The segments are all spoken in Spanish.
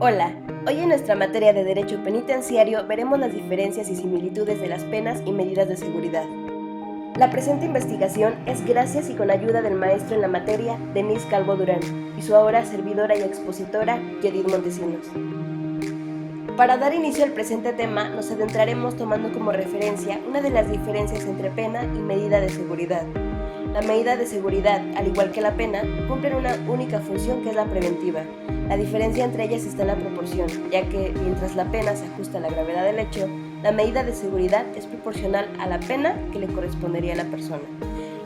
Hola, hoy en nuestra materia de Derecho Penitenciario veremos las diferencias y similitudes de las penas y medidas de seguridad. La presente investigación es gracias y con ayuda del maestro en la materia, Denise Calvo Durán, y su ahora servidora y expositora, Judith Montesinos. Para dar inicio al presente tema, nos adentraremos tomando como referencia una de las diferencias entre pena y medida de seguridad. La medida de seguridad, al igual que la pena, cumplen una única función que es la preventiva. La diferencia entre ellas está en la proporción, ya que mientras la pena se ajusta a la gravedad del hecho, la medida de seguridad es proporcional a la pena que le correspondería a la persona.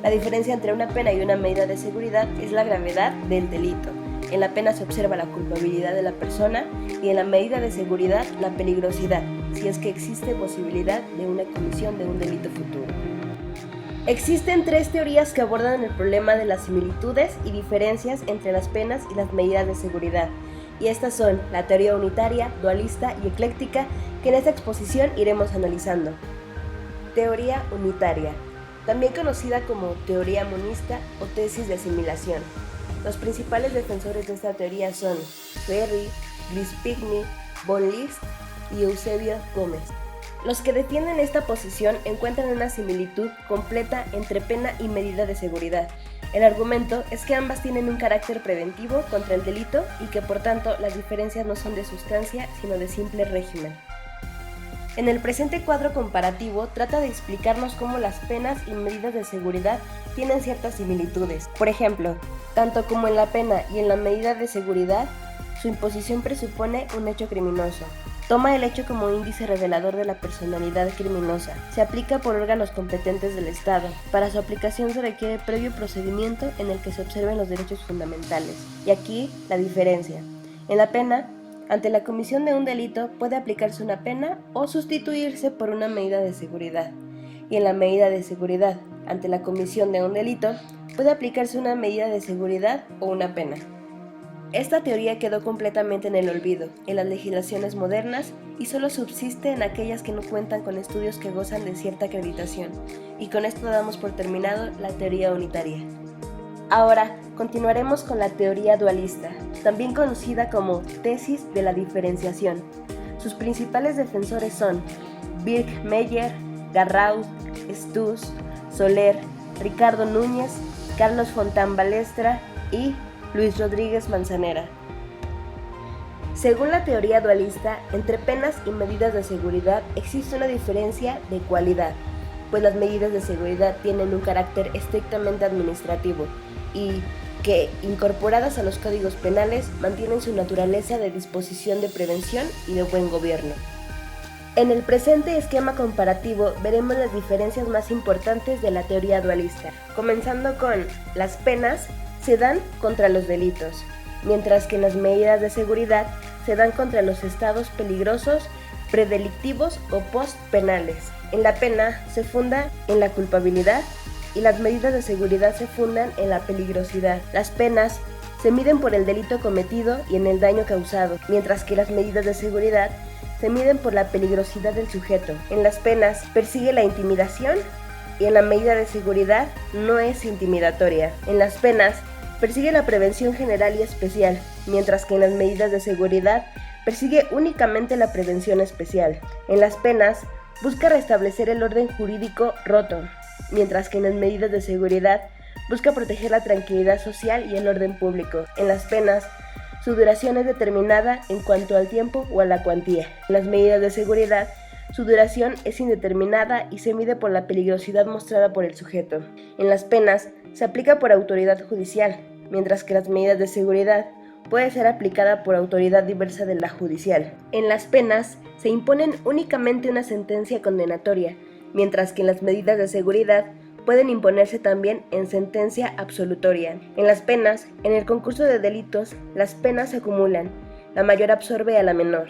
La diferencia entre una pena y una medida de seguridad es la gravedad del delito. En la pena se observa la culpabilidad de la persona y en la medida de seguridad la peligrosidad, si es que existe posibilidad de una comisión de un delito futuro. Existen tres teorías que abordan el problema de las similitudes y diferencias entre las penas y las medidas de seguridad, y estas son la teoría unitaria, dualista y ecléctica, que en esta exposición iremos analizando. Teoría unitaria, también conocida como teoría monista o tesis de asimilación. Los principales defensores de esta teoría son Ferri, Glispigny, von List y Eusebio Gómez. Los que defienden esta posición encuentran una similitud completa entre pena y medida de seguridad. El argumento es que ambas tienen un carácter preventivo contra el delito y que por tanto las diferencias no son de sustancia sino de simple régimen. En el presente cuadro comparativo trata de explicarnos cómo las penas y medidas de seguridad tienen ciertas similitudes. Por ejemplo, tanto como en la pena y en la medida de seguridad, su imposición presupone un hecho criminoso. Toma el hecho como índice revelador de la personalidad criminosa. Se aplica por órganos competentes del Estado. Para su aplicación se requiere previo procedimiento en el que se observen los derechos fundamentales. Y aquí la diferencia. En la pena, ante la comisión de un delito puede aplicarse una pena o sustituirse por una medida de seguridad. Y en la medida de seguridad, ante la comisión de un delito, puede aplicarse una medida de seguridad o una pena. Esta teoría quedó completamente en el olvido en las legislaciones modernas y solo subsiste en aquellas que no cuentan con estudios que gozan de cierta acreditación, y con esto damos por terminado la teoría unitaria. Ahora continuaremos con la teoría dualista, también conocida como tesis de la diferenciación. Sus principales defensores son Birkmeyer, Garraud, Stuss, Soler, Ricardo Núñez, Carlos Fontán Balestra y Luis Rodríguez Manzanera. Según la teoría dualista, entre penas y medidas de seguridad existe una diferencia de cualidad, pues las medidas de seguridad tienen un carácter estrictamente administrativo y que, incorporadas a los códigos penales, mantienen su naturaleza de disposición de prevención y de buen gobierno. En el presente esquema comparativo veremos las diferencias más importantes de la teoría dualista, comenzando con las penas se dan contra los delitos, mientras que las medidas de seguridad se dan contra los estados peligrosos, predelictivos o postpenales. En la pena se funda en la culpabilidad y las medidas de seguridad se fundan en la peligrosidad. Las penas se miden por el delito cometido y en el daño causado, mientras que las medidas de seguridad se miden por la peligrosidad del sujeto. En las penas persigue la intimidación y en la medida de seguridad no es intimidatoria. En las penas persigue la prevención general y especial, mientras que en las medidas de seguridad persigue únicamente la prevención especial. En las penas busca restablecer el orden jurídico roto, mientras que en las medidas de seguridad busca proteger la tranquilidad social y el orden público. En las penas, su duración es determinada en cuanto al tiempo o a la cuantía. En las medidas de seguridad, su duración es indeterminada y se mide por la peligrosidad mostrada por el sujeto. En las penas, se aplica por autoridad judicial, mientras que las medidas de seguridad puede ser aplicada por autoridad diversa de la judicial. En las penas, se imponen únicamente una sentencia condenatoria, mientras que en las medidas de seguridad pueden imponerse también en sentencia absolutoria. En las penas, en el concurso de delitos, las penas se acumulan, la mayor absorbe a la menor,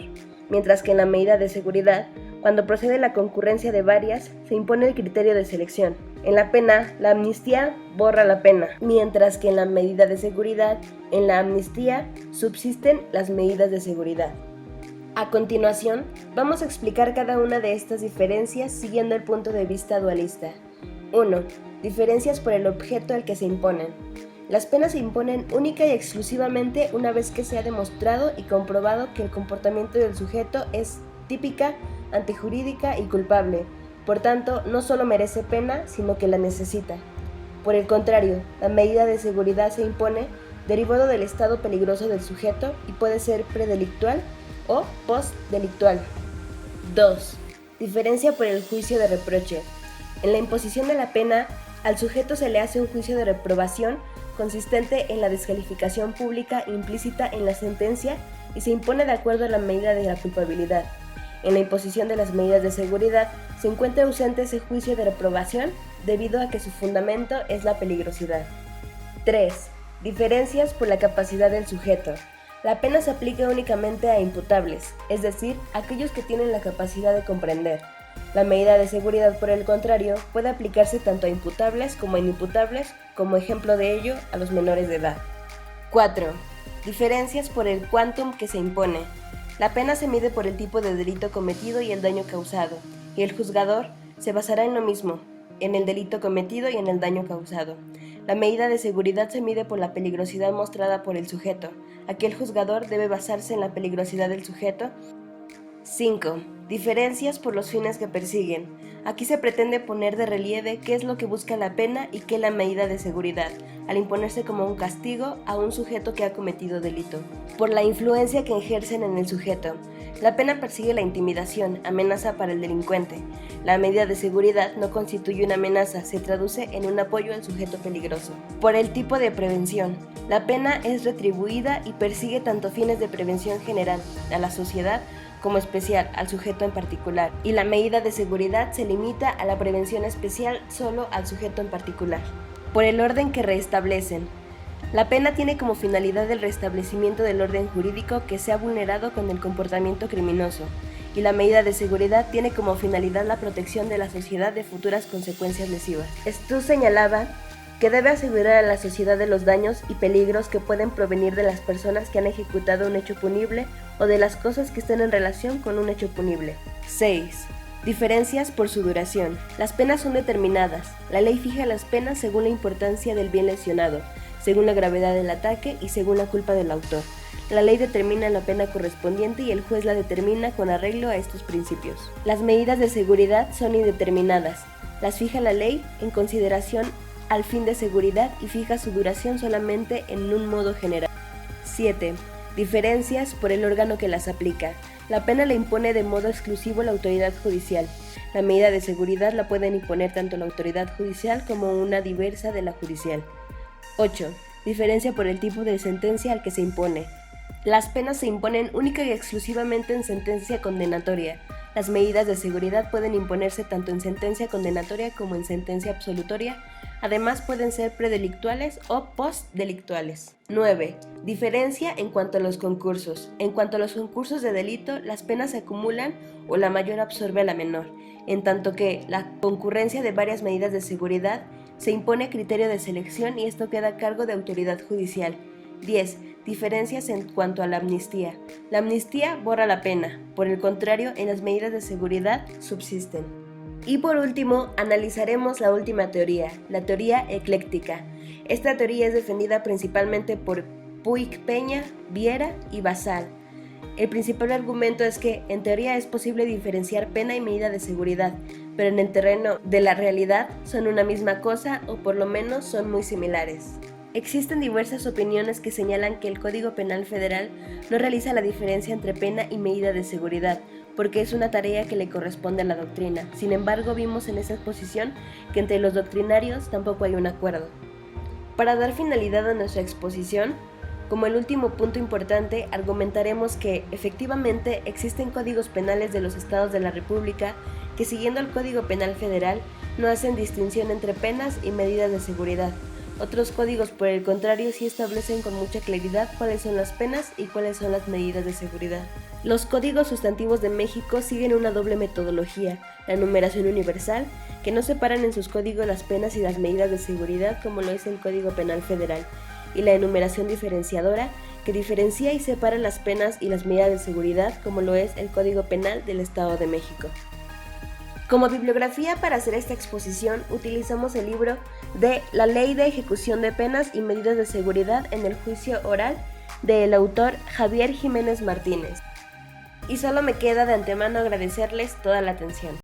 mientras que en la medida de seguridad, cuando procede la concurrencia de varias, se impone el criterio de selección. En la pena, la amnistía borra la pena, mientras que en la medida de seguridad, en la amnistía subsisten las medidas de seguridad. A continuación, vamos a explicar cada una de estas diferencias siguiendo el punto de vista dualista. 1. Diferencias por el objeto al que se imponen. Las penas se imponen única y exclusivamente una vez que se ha demostrado y comprobado que el comportamiento del sujeto es típica, antijurídica y culpable. Por tanto, no solo merece pena, sino que la necesita. Por el contrario, la medida de seguridad se impone derivado del estado peligroso del sujeto y puede ser predelictual o postdelictual. 2. Diferencia por el juicio de reproche. En la imposición de la pena, al sujeto se le hace un juicio de reprobación consistente en la descalificación pública implícita en la sentencia y se impone de acuerdo a la medida de la culpabilidad. En la imposición de las medidas de seguridad se encuentra ausente ese juicio de reprobación debido a que su fundamento es la peligrosidad. 3. Diferencias por la capacidad del sujeto. La pena se aplica únicamente a imputables, es decir, aquellos que tienen la capacidad de comprender. La medida de seguridad, por el contrario, puede aplicarse tanto a imputables como a inimputables, como ejemplo de ello a los menores de edad. 4. Diferencias por el quantum que se impone. La pena se mide por el tipo de delito cometido y el daño causado, y el juzgador se basará en lo mismo, en el delito cometido y en el daño causado. La medida de seguridad se mide por la peligrosidad mostrada por el sujeto. Aquí el juzgador debe basarse en la peligrosidad del sujeto. 5. Diferencias por los fines que persiguen. Aquí se pretende poner de relieve qué es lo que busca la pena y qué la medida de seguridad, al imponerse como un castigo a un sujeto que ha cometido delito. Por la influencia que ejercen en el sujeto. La pena persigue la intimidación, amenaza para el delincuente. La medida de seguridad no constituye una amenaza, se traduce en un apoyo al sujeto peligroso. Por el tipo de prevención. La pena es retribuida y persigue tanto fines de prevención general a la sociedad como especial al sujeto en particular, y la medida de seguridad se limita a la prevención especial solo al sujeto en particular. Por el orden que reestablecen. La pena tiene como finalidad el restablecimiento del orden jurídico que se ha vulnerado con el comportamiento criminoso, y la medida de seguridad tiene como finalidad la protección de la sociedad de futuras consecuencias lesivas. Esto señalaba que debe asegurar a la sociedad de los daños y peligros que pueden provenir de las personas que han ejecutado un hecho punible o de las cosas que estén en relación con un hecho punible. 6. Diferencias por su duración. Las penas son determinadas. La ley fija las penas según la importancia del bien lesionado, según la gravedad del ataque y según la culpa del autor. La ley determina la pena correspondiente y el juez la determina con arreglo a estos principios. Las medidas de seguridad son indeterminadas. Las fija la ley en consideración al fin de seguridad y fija su duración solamente en un modo general. 7. Diferencias por el órgano que las aplica. La pena la impone de modo exclusivo la autoridad judicial. La medida de seguridad la pueden imponer tanto la autoridad judicial como una diversa de la judicial. 8. Diferencia por el tipo de sentencia al que se impone. Las penas se imponen única y exclusivamente en sentencia condenatoria. Las medidas de seguridad pueden imponerse tanto en sentencia condenatoria como en sentencia absolutoria. Además pueden ser predelictuales o postdelictuales. 9. Diferencia en cuanto a los concursos. En cuanto a los concursos de delito, las penas se acumulan o la mayor absorbe a la menor, en tanto que la concurrencia de varias medidas de seguridad se impone criterio de selección y esto queda a cargo de autoridad judicial. 10. Diferencias en cuanto a la amnistía. La amnistía borra la pena, por el contrario, en las medidas de seguridad subsisten. Y por último, analizaremos la última teoría, la teoría ecléctica. Esta teoría es defendida principalmente por Puig Peña, Viera y Basal. El principal argumento es que, en teoría, es posible diferenciar pena y medida de seguridad, pero en el terreno de la realidad son una misma cosa o por lo menos son muy similares. Existen diversas opiniones que señalan que el Código Penal Federal no realiza la diferencia entre pena y medida de seguridad, porque es una tarea que le corresponde a la doctrina. Sin embargo, vimos en esa exposición que entre los doctrinarios tampoco hay un acuerdo. Para dar finalidad a nuestra exposición, como el último punto importante, argumentaremos que, efectivamente, existen códigos penales de los estados de la República que, siguiendo el Código Penal Federal, no hacen distinción entre penas y medidas de seguridad. Otros códigos, por el contrario, sí establecen con mucha claridad cuáles son las penas y cuáles son las medidas de seguridad. Los códigos sustantivos de México siguen una doble metodología, la numeración universal, que no separan en sus códigos las penas y las medidas de seguridad como lo es el Código Penal Federal, y la enumeración diferenciadora, que diferencia y separa las penas y las medidas de seguridad como lo es el Código Penal del Estado de México. Como bibliografía para hacer esta exposición utilizamos el libro de La Ley de Ejecución de Penas y Medidas de Seguridad en el Juicio Oral del autor Javier Jiménez Martínez. Y solo me queda de antemano agradecerles toda la atención.